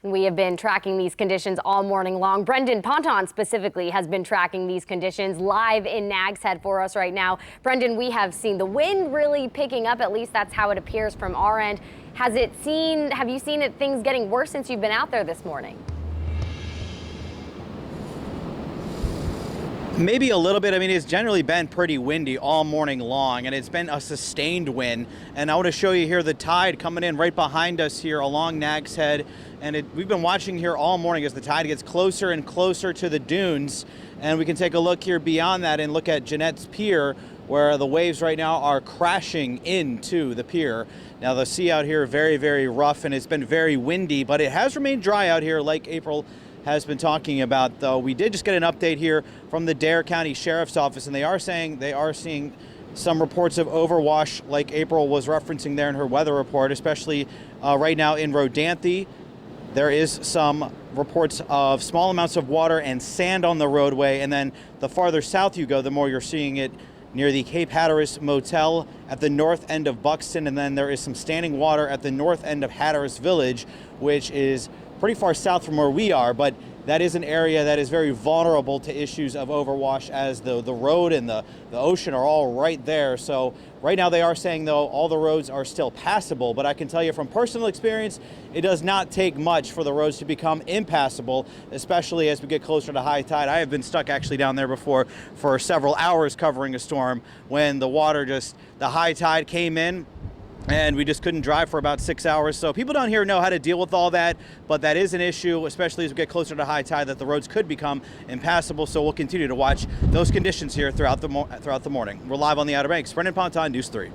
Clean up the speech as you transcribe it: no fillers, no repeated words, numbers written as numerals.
We have been tracking these conditions all morning long. Brendan Ponton specifically has been tracking these conditions live in Nags Head for us right now. Brendan, we have seen the wind really picking up. At least that's how it appears from our end. Have you seen things getting worse since you've been out there this morning? Maybe a little bit. I mean, it's generally been pretty windy all morning long, and it's been a sustained wind. And I want to show you here the tide coming in right behind us here along Nags Head. And we've been watching here all morning as the tide gets closer and closer to the dunes. And we can take a look here beyond that and look at Jeanette's Pier, where the waves right now are crashing into the pier. Now the sea out here very, very rough, and it's been very windy, but it has remained dry out here like April has been talking about, though. We did just get an update here from the Dare County Sheriff's Office, and they are saying they are seeing some reports of overwash like April was referencing there in her weather report, especially right now in Rodanthe. There is some reports of small amounts of water and sand on the roadway, and then the farther south you go, the more you're seeing it near the Cape Hatteras Motel at the north end of Buxton, and then there is some standing water at the north end of Hatteras Village, which is pretty far south from where we are, but that is an area that is very vulnerable to issues of overwash, as the road and the ocean are all right there. So right now they are saying, though, all the roads are still passable, but I can tell you from personal experience, it does not take much for the roads to become impassable, especially as we get closer to high tide. I have been stuck actually down there before for several hours covering a storm when the high tide came in, and we just couldn't drive for about 6 hours. So people down here know how to deal with all that, but that is an issue, especially as we get closer to high tide, that the roads could become impassable. So we'll continue to watch those conditions here throughout the morning. We're live on the Outer Banks. Brendan Ponton, News 3.